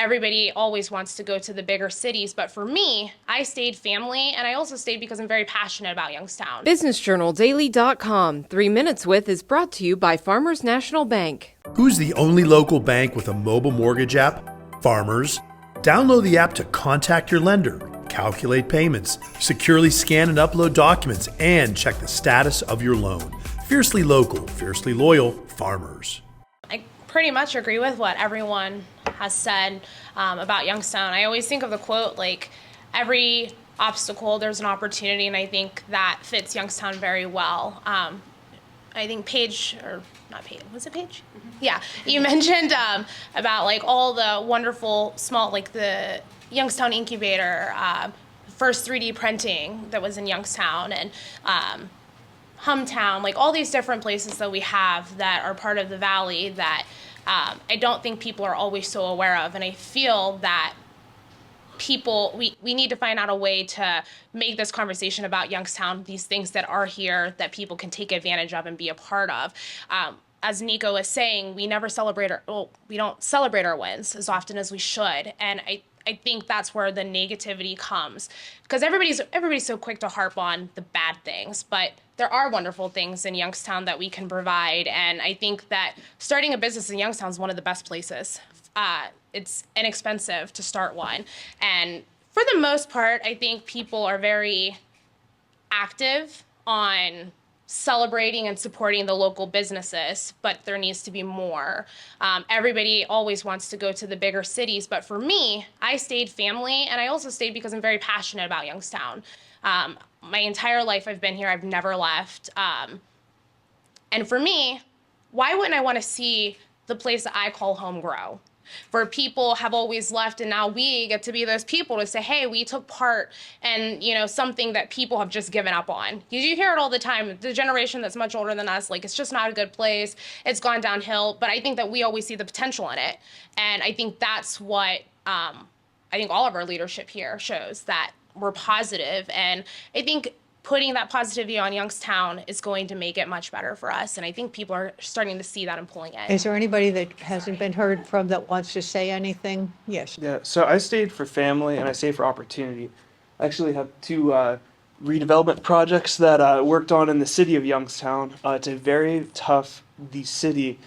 everybody always wants to go to the bigger cities, but for me, I stayed family, and I also stayed because I'm very passionate about Youngstown. BusinessJournalDaily.com 3 Minutes With is brought to you by Farmers National Bank. Who's the only local bank with a mobile mortgage app? Farmers. Download the app to contact your lender, calculate payments, securely scan and upload documents, and check the status of your loan. Fiercely local, fiercely loyal, Farmers. I pretty much agree with what everyone has said about Youngstown. I always think of the quote, like, every obstacle, there's an opportunity, and I think that fits Youngstown very well. I think Paige, or not Paige, was it Paige? Mm-hmm. Yeah, you mentioned about like all the wonderful small, like the Youngstown incubator, first 3D printing that was in Youngstown, and Humtown, like all these different places that we have that are part of the valley that I don't think people are always so aware of. And I feel that we need to find out a way to make this conversation about Youngstown, these things that are here that people can take advantage of and be a part of. As Nico was saying, we don't celebrate our wins as often as we should. And I think that's where the negativity comes, because everybody's so quick to harp on the bad things, but there are wonderful things in Youngstown that we can provide. And I think that starting a business in Youngstown is one of the best places. It's inexpensive to start one. And for the most part, I think people are very active on celebrating and supporting the local businesses, but there needs to be more. Everybody always wants to go to the bigger cities, but for me, I stayed family, and I also stayed because I'm very passionate about Youngstown. My entire life I've been here, I've never left. And for me, why wouldn't I want to see the place that I call home grow? Where people have always left, and now we get to be those people to say, hey, we took part in, something that people have just given up on. You hear it all the time, the generation that's much older than us, like, it's just not a good place, it's gone downhill, but I think that we always see the potential in it. And I think that's what I think all of our leadership here shows, that we're positive. And I think putting that positivity on Youngstown is going to make it much better for us. And I think people are starting to see that and pulling in. Is there anybody that hasn't been heard from that wants to say anything? Yes. Yeah, so I stayed for family and I stayed for opportunity. I actually have two redevelopment projects that I worked on in the city of Youngstown. It's a very tough city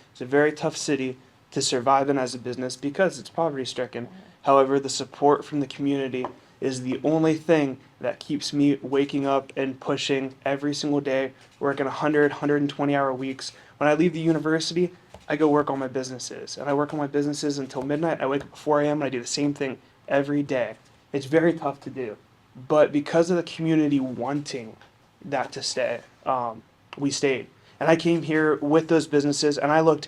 to survive in as a business because it's poverty stricken. However, the support from the community is the only thing that keeps me waking up and pushing every single day, working 120 hour weeks. When I leave the university, I go work on my businesses, and I work on my businesses until midnight. I wake up at 4 a.m. and I do the same thing every day. It's very tough to do, but because of the community wanting that to stay, we stayed. And I came here with those businesses, and I looked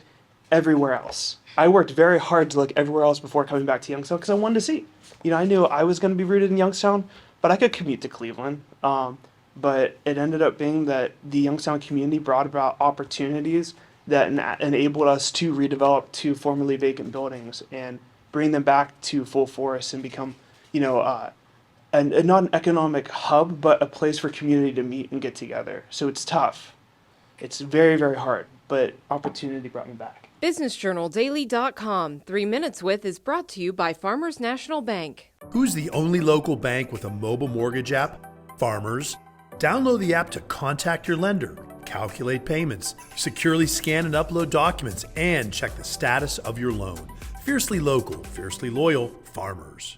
everywhere else. I worked very hard to look everywhere else before coming back to Youngstown because I wanted to see. I knew I was going to be rooted in Youngstown, but I could commute to Cleveland. But it ended up being that the Youngstown community brought about opportunities that enabled us to redevelop two formerly vacant buildings and bring them back to full force and become, not an economic hub, but a place for community to meet and get together. So it's tough. It's very, very hard, but opportunity brought me back. BusinessJournalDaily.com 3 Minutes With is brought to you by Farmers National Bank. Who's the only local bank with a mobile mortgage app? Farmers. Download the app to contact your lender, calculate payments, securely scan and upload documents, and check the status of your loan. Fiercely local, fiercely loyal, Farmers.